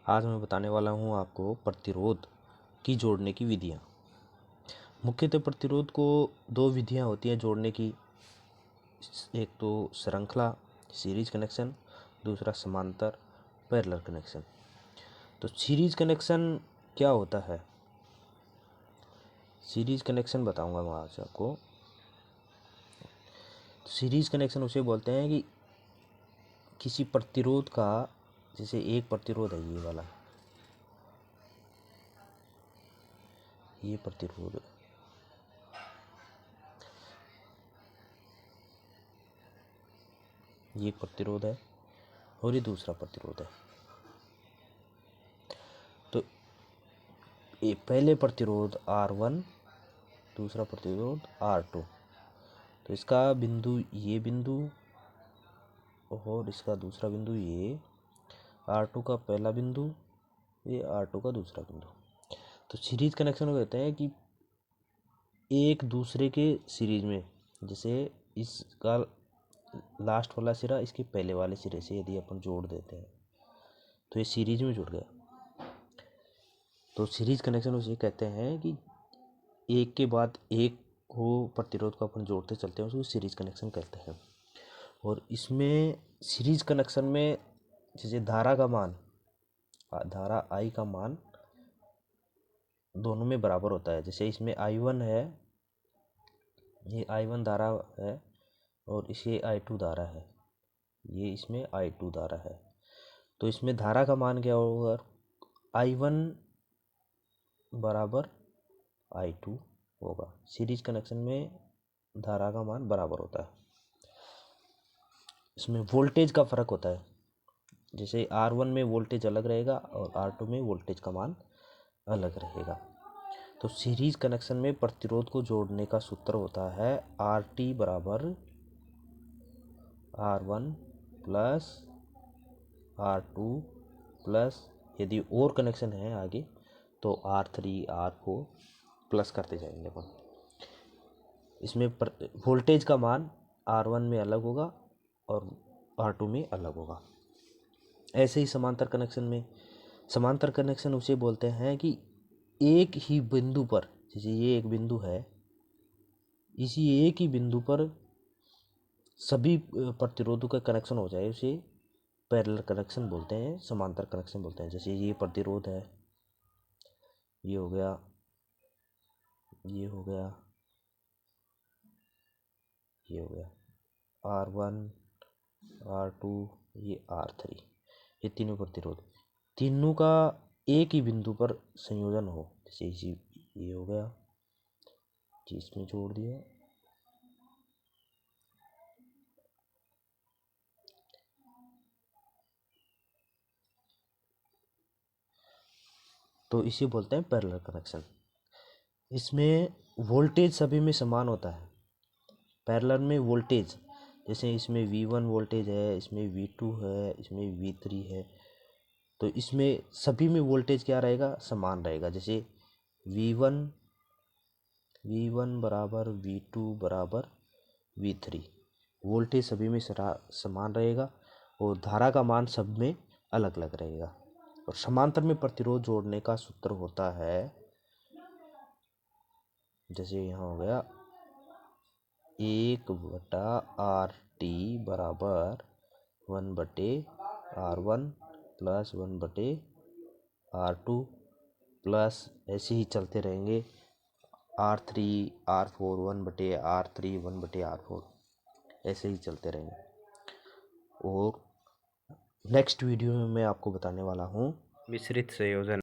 आज मैं बताने वाला हूँ आपको प्रतिरोध की जोड़ने की विधियाँ। मुख्यतः प्रतिरोध को दो विधियाँ होती हैं जोड़ने की। एक तो श्रृंखला सीरीज कनेक्शन, दूसरा समांतर पैरेलल कनेक्शन। तो सीरीज कनेक्शन क्या होता है? सीरीज कनेक्शन बताऊंगा मैं आज आपको। सीरीज कनेक्शन उसे बोलते हैं कि किसी प्रतिरोध का, जैसे एक प्रतिरोध है ये वाला, ये प्रतिरोध, ये एक प्रतिरोध है और ये दूसरा प्रतिरोध है। तो ये पहले प्रतिरोध R1, दूसरा प्रतिरोध R2। तो इसका बिंदु ये बिंदु और इसका दूसरा बिंदु ये, R2 का पहला बिंदु, ये R2 का दूसरा बिंदु। तो सीरीज कनेक्शन कहते हैं कि एक दूसरे के सीरीज में, जैसे इसका लास्ट वाला सिरा इसके पहले वाले सिरे से यदि अपन जोड़ देते हैं तो ये सीरीज में जुड़ गया। तो सीरीज कनेक्शन उसे कहते हैं कि एक के बाद एक को प्रतिरोध को अपन जोड़ते चलते हैं, उसको सीरीज कनेक्शन कहते हैं। और इसमें सीरीज कनेक्शन में जैसे धारा का मान, धारा I का मान दोनों में बराबर होता है। जैसे इसमें I1 है, ये I1 धारा है और इसे I2 धारा है, ये इसमें I2 धारा है। तो इसमें धारा का मान क्या होगा? I1 बराबर I2 होगा। सीरीज कनेक्शन में धारा का मान बराबर होता है। इसमें वोल्टेज का फर्क होता है। जैसे R1 में वोल्टेज अलग रहेगा और R2 में वोल्टेज का मान अलग रहेगा। तो सीरीज कनेक्शन में प्रतिरोध को जोड़ने का सूत्र होता है RT बराबर R1 प्लस R2 प्लस, यदि और कनेक्शन है आगे तो R3 R4 प्लस करते जाएंगे अपन। इसमें वोल्टेज का मान R1 में अलग होगा और R2 में अलग होगा। ऐसे ही समांतर कनेक्शन में, समांतर कनेक्शन उसे बोलते हैं कि एक ही बिंदु पर, जैसे ये एक बिंदु है, इसी एक ही बिंदु पर सभी प्रतिरोधों का कनेक्शन हो जाए, उसे पैरेलल कनेक्शन बोलते हैं, समांतर कनेक्शन बोलते हैं। जैसे ये प्रतिरोध है, ये हो गया, ये हो गया, ये हो गया, R1 R2 ये R3, ये तीनों प्रतिरोध, तीनों का एक ही बिंदु पर संयोजन हो। जैसे इसी ये हो गया, इसमें जोड़ दिया, तो इसे बोलते हैं पैरेलल कनेक्शन। इसमें वोल्टेज सभी में समान होता है। पैरेलल में वोल्टेज, जैसे इसमें V1 वोल्टेज है, इसमें V2 है, इसमें V3 है, तो इसमें सभी में वोल्टेज क्या रहेगा? समान रहेगा। जैसे V1 बराबर V2 बराबर V3, वोल्टेज सभी में समान रहेगा और धारा का मान सब में अलग अलग रहेगा। और समांतर में प्रतिरोध जोड़ने का सूत्र होता है, जैसे यहाँ हो गया 1/RT बराबर 1/R1 प्लस 1/R2 प्लस, ऐसे ही चलते रहेंगे R3 R4 1/R3 1/R4, ऐसे ही चलते रहेंगे। और नेक्स्ट वीडियो में मैं आपको बताने वाला हूँ मिश्रित संयोजन।